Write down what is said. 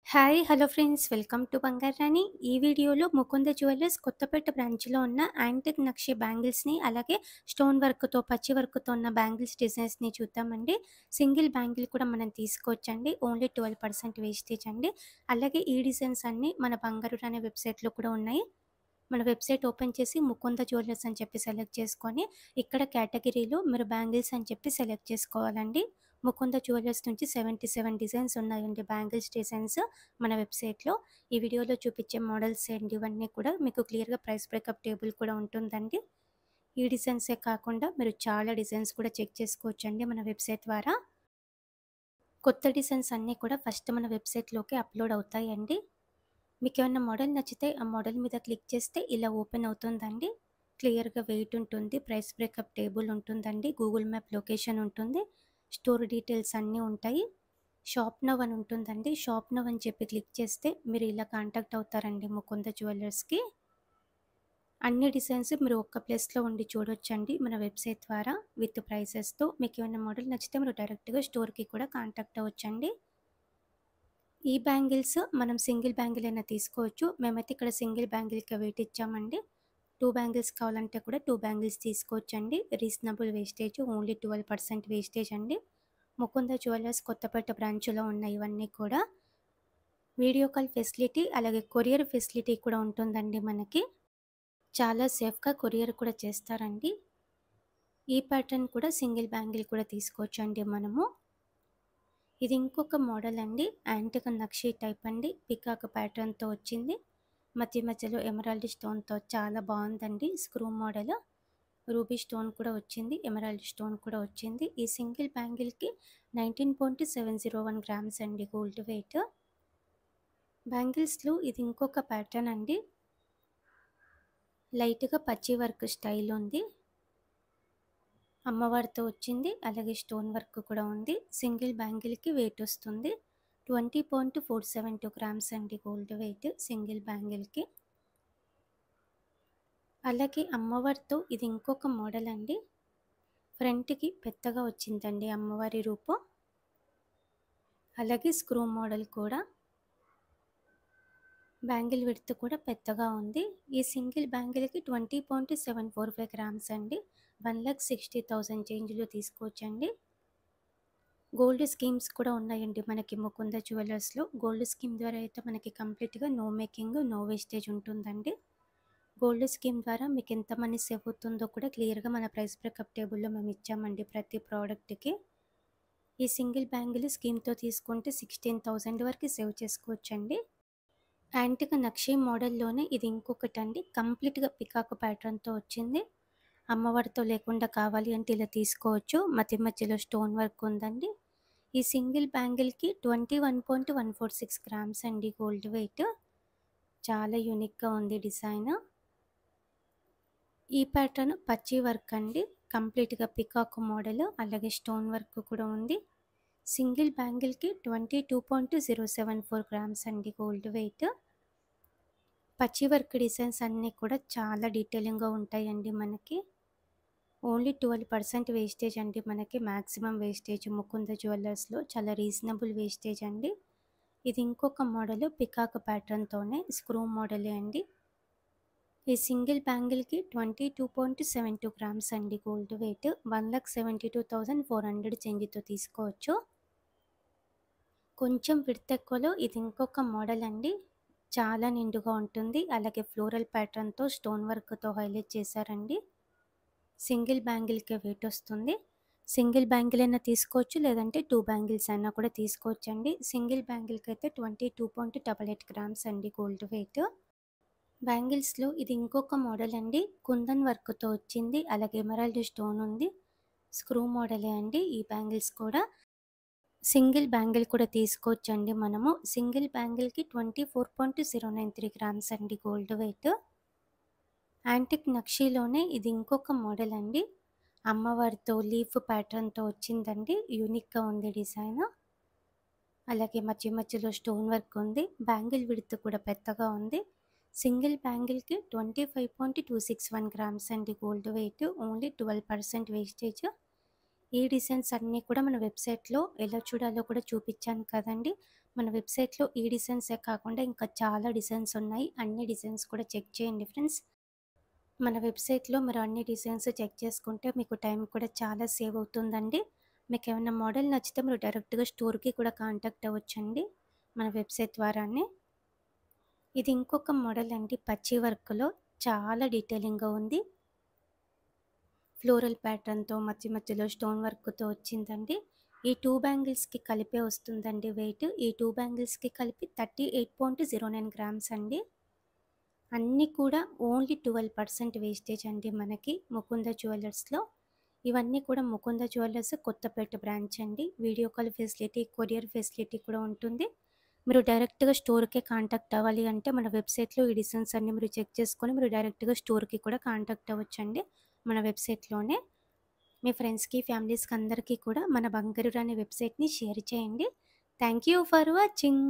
Hi! Hello friends. Welcome to బంగారు రాణి. ఈ వీడియోలో ముకుంద జ్యువెల్లర్స్ కొత్తపేట బ్రాంచ్‌లో ఉన్న యాంటిక్ నక్షి బ్యాంగిల్స్‌ని, అలాగే స్టోన్ వర్క్‌తో, పచ్చి వర్క్‌తో ఉన్న బ్యాంగిల్స్ డిజైన్స్‌ని చూద్దామండి. సింగిల్ బ్యాంగిల్ కూడా మనం తీసుకోవచ్చండి. ఓన్లీ 12% వేస్టేజ్ అండి. అలాగే ఈ డిజైన్స్ అన్నీ మన బంగారు రాణి వెబ్‌సైట్‌లో కూడా ఉన్నాయి. మన వెబ్‌సైట్ ఓపెన్ చేసి ముకుంద జ్యువెల్లర్స్ అని చెప్పి సెలెక్ట్ చేసుకొని, ఇక్కడ కేటగిరీలో మీరు బ్యాంగిల్స్ అని చెప్పి సెలెక్ట్ చేసుకోవాలండి. ముకుంద జ్యువెల్లర్స్ నుంచి 77 డిజైన్స్ ఉన్నాయండి, బ్యాంగిల్స్ డిజైన్స్ మన వెబ్‌సైట్‌లో. ఈ వీడియోలో చూపించే మోడల్స్ అండ్ ఇవన్నీ కూడా మీకు క్లియర్‌గా ప్రైస్ బ్రేకప్ టేబుల్ కూడా ఉంటుందండి. ఈ డిజైన్సే కాకుండా మీరు చాలా డిజైన్స్ కూడా చెక్ చేసుకోవచ్చండి మన వెబ్‌సైట్ ద్వారా. కొత్త డిజైన్స్ అన్నీ కూడా ఫస్ట్ మన వెబ్‌సైట్‌లోకి అప్‌లోడ్ అవుతాయండి. మీకేమన్నా మోడల్ నచ్చితే ఆ మోడల్ మీద క్లిక్ చేస్తే ఇలా ఓపెన్ అవుతుందండి. క్లియర్‌గా వెయిట్ ఉంటుంది, ప్రైస్ బ్రేకప్ టేబుల్ ఉంటుందండి, గూగుల్ మ్యాప్ లొకేషన్ ఉంటుంది, స్టోర్ డీటెయిల్స్ అన్నీ ఉంటాయి. షాప్ నౌ అని ఉంటుందండి. షాప్ నౌ అని చెప్పి క్లిక్ చేస్తే మీరు ఇలా కాంటాక్ట్ అవుతారండి ముకుంద జ్యువెల్లర్స్‌కి. అన్ని డిజైన్స్ మీరు ఒక్క ప్లేస్‌లో ఉండి చూడొచ్చండి మన వెబ్‌సైట్ ద్వారా విత్ ప్రైసెస్‌తో. మీకేమన్నా మోడల్ నచ్చితే మీరు డైరెక్ట్‌గా స్టోర్‌కి కూడా కాంటాక్ట్ అవ్వచ్చండి. ఈ బ్యాంగిల్స్ మనం సింగిల్ బ్యాంగిల్ అయినా తీసుకోవచ్చు. మేమైతే ఇక్కడ సింగిల్ బ్యాంగిల్‌కే వెయిట్ ఇచ్చామండి. 2 బ్యాంగిల్స్ కావాలంటే కూడా 2 బ్యాంగిల్స్ తీసుకోవచ్చండి. రీజనబుల్ వేస్టేజ్, ఓన్లీ 12% వేస్టేజ్ అండి. ముకుంద జ్యువెల్లర్స్ కొత్తపేట బ్రాంచ్‌లో ఉన్నాయి ఇవన్నీ కూడా. వీడియో కాల్ ఫెసిలిటీ, అలాగే కొరియర్ ఫెసిలిటీ కూడా ఉంటుందండి మనకి. చాలా సేఫ్‌గా కొరియర్ కూడా చేస్తారండి. ఈ ప్యాటర్న్ కూడా సింగిల్ బ్యాంగిల్ కూడా తీసుకోవచ్చండి మనము. ఇది ఇంకొక మోడల్ అండి. యాంటిక్ నక్షి టైప్ అండి. పికాక్ ప్యాటర్న్‌తో వచ్చింది. మధ్య మధ్యలో ఎమరాల్డ్ స్టోన్‌తో చాలా బావుందండి. Screw model. రూబీ స్టోన్ కూడా వచ్చింది, ఎమరాల్డ్ స్టోన్ కూడా వచ్చింది. ఈ సింగిల్ బ్యాంగిల్‌కి 19.701 గ్రామ్స్ అండి గోల్డ్ వెయిట్. బ్యాంగిల్స్‌లో ఇది ఇంకొక ప్యాటర్న్ అండి. లైట్‌గా పచ్చి వర్క్ స్టైల్ ఉంది. అమ్మవారితో వచ్చింది, అలాగే స్టోన్ వర్క్ కూడా ఉంది. సింగిల్ బ్యాంగిల్‌కి వెయిట్ వస్తుంది. 20.472 గ్రామ్స్ అండి గోల్డ్ వెయిట్ సింగిల్ బ్యాంగిల్‌కి. అలాగే అమ్మవారితో ఇది ఇంకొక మోడల్ అండి. ఫ్రంట్‌కి పెద్దగా వచ్చిందండి అమ్మవారి రూపం. అలాగే స్క్రూ మోడల్ కూడా. బ్యాంగిల్ విడ్త్ కూడా పెద్దగా ఉంది. ఈ సింగిల్ బ్యాంగిల్‌కి 20.745 గ్రామ్స్ అండి. 1,60,000 చేంజ్‌లో తీసుకోవచ్చండి. గోల్డ్ స్కీమ్స్ కూడా ఉన్నాయండి మనకి ముకుంద జ్యువెల్లర్స్‌లో. గోల్డ్ స్కీమ్ ద్వారా అయితే మనకి కంప్లీట్‌గా నో మేకింగ్, నో వేస్టేజ్ ఉంటుందండి. గోల్డ్ స్కీమ్ ద్వారా మీకు ఎంత మనీ సేవ్ అవుతుందో కూడా క్లియర్‌గా మన ప్రైస్ బ్రేకప్ టేబుల్‌లో మేము ఇచ్చామండి ప్రతి ప్రోడక్ట్‌కి. ఈ సింగిల్ బ్యాంగిల్ స్కీమ్‌తో తీసుకుంటే 16,000 వరకు సేవ్ చేసుకోవచ్చండి. యాంటిక్ నక్షి మోడల్‌లోనే ఇది ఇంకొకటండి. కంప్లీట్‌గా పికాక్ ప్యాటర్న్‌తో వచ్చింది. అమ్మవారితో లేకుండా కావాలి అంటే ఇలా తీసుకోవచ్చు. మధ్య మధ్యలో స్టోన్ వర్క్ ఉందండి. ఈ సింగిల్ బ్యాంగిల్‌కి 21.146 గ్రామ్స్ అండి గోల్డ్ వెయిట్. చాలా యూనిక్‌గా ఉంది డిజైన్. ఈ ప్యాటర్న్ పచ్చి వర్క్ అండి. కంప్లీట్‌గా పికాక్ మోడల్, అలాగే స్టోన్ వర్క్ కూడా ఉంది. సింగిల్ బ్యాంగిల్‌కి 22.074 గ్రామ్స్ అండి గోల్డ్ వెయిట్. పచ్చి వర్క్ డిజైన్స్ అన్నీ కూడా చాలా డీటెయిలింగ్‌గా ఉంటాయండి మనకి. ఓన్లీ 12% వేస్టేజ్ అండి మనకి మాక్సిమం వేస్టేజ్ ముకుంద జ్యువెల్లర్స్‌లో. చాలా రీజనబుల్ వేస్టేజ్ అండి. ఇది ఇంకొక మోడల్ పికాక్ ప్యాటర్న్‌తోనే స్క్రూ మోడలే అండి. ఈ సింగిల్ బ్యాంగిల్‌కి 22.72 గ్రామ్స్ అండి గోల్డ్ వెయిట్. 1,72,400 చేంజ్‌తో తీసుకోవచ్చు. కొంచెం విడ్త్ ఎక్కువలో ఇది ఇంకొక మోడల్ అండి. చాలా నిండుగా ఉంటుంది. అలాగే ఫ్లోరల్ ప్యాటర్న్‌తో స్టోన్ వర్క్‌తో హైలైట్ చేశారండి. సింగిల్ బ్యాంగిల్‌కే వెయిట్ వస్తుంది. సింగిల్ బ్యాంగిల్ అయినా తీసుకోవచ్చు, లేదంటే 2 బ్యాంగిల్స్ అయినా కూడా తీసుకోవచ్చండి. సింగిల్ బ్యాంగిల్‌కి అయితే 22.88 గ్రామ్స్ అండి గోల్డ్ వెయిట్. బ్యాంగిల్స్‌లో ఇది ఇంకొక మోడల్ అండి. కుందన్ వర్క్‌తో వచ్చింది. అలాగే ఎమరాల్డ్ స్టోన్ ఉంది. స్క్రూ మోడలే అండి ఈ బ్యాంగిల్స్ కూడా. సింగిల్ బ్యాంగిల్ కూడా తీసుకోవచ్చండి మనము. సింగిల్ బ్యాంగిల్‌కి 24.093 గ్రామ్స్ అండి గోల్డ్ వెయిట్. యాంటిక్ నక్షీలోనే ఇది ఇంకొక మోడల్ అండి. అమ్మవారితో లీఫ్ ప్యాటర్న్‌తో వచ్చిందండి. యూనిక్‌గా ఉంది డిజైన్. అలాగే మధ్య మధ్యలో స్టోన్ వర్క్ ఉంది. బ్యాంగిల్ విడ్త్ కూడా పెద్దగా ఉంది. సింగిల్ బ్యాంగిల్‌కి 25.261 గ్రామ్స్ అండి గోల్డ్ వెయిట్. Only 12% wastage. ఈ డిజైన్స్ అన్నీ కూడా మన వెబ్‌సైట్‌లో ఎలా చూడాలో కూడా చూపించాను కదండీ! మన వెబ్‌సైట్‌లో ఈ డిజైన్సే కాకుండా ఇంకా చాలా డిజైన్స్ ఉన్నాయి. అన్ని డిజైన్స్ కూడా చెక్ చేయండి ఫ్రెండ్స్. మన వెబ్‌సైట్‌లో మీరు అన్ని డిజైన్స్ చెక్ చేసుకుంటే మీకు టైం కూడా చాలా సేవ్ అవుతుందండి. మీకేమన్నా మోడల్ నచ్చితే మీరు డైరెక్ట్‌గా స్టోర్‌కి కూడా కాంటాక్ట్ అవ్వచ్చండి మన వెబ్‌సైట్ ద్వారానే. ఇది ఇంకొక మోడల్ అండి, పచ్చి వర్క్‌లో చాలా డీటెయిలింగ్‌గా ఉంది. ఫ్లోరల్ ప్యాటర్న్‌తో మధ్య మధ్యలో స్టోన్ వర్క్‌తో వచ్చిందండి. ఈ 2 బ్యాంగిల్స్‌కి కలిపే వస్తుందండి వెయిట్. ఈ 2 బ్యాంగిల్స్‌కి కలిపి 38.09 గ్రామ్స్ అండి. అన్నీ కూడా ఓన్లీ 12% వేస్టేజ్ అండి మనకి ముకుంద జ్యువెలర్స్‌లో. ఇవన్నీ కూడా ముకుంద జ్యువెలర్స్ కొత్తపేట బ్రాంచ్ అండి. Video call facility, courier facility కూడా ఉంటుంది. మీరు డైరెక్ట్‌గా స్టోర్‌కే కాంటాక్ట్ అవ్వాలి అంటే మన వెబ్‌సైట్‌లో ఈ డిజైన్స్ అన్నీ మీరు చెక్ చేసుకొని మీరు డైరెక్ట్‌గా స్టోర్‌కి కూడా కాంటాక్ట్ అవ్వచ్చండి మన వెబ్‌సైట్‌లోనే. మీ ఫ్రెండ్స్‌కి, ఫ్యామిలీస్‌కి అందరికీ కూడా మన బంగారు రాణి వెబ్‌సైట్‌ని షేర్ చేయండి. Thank you for watching.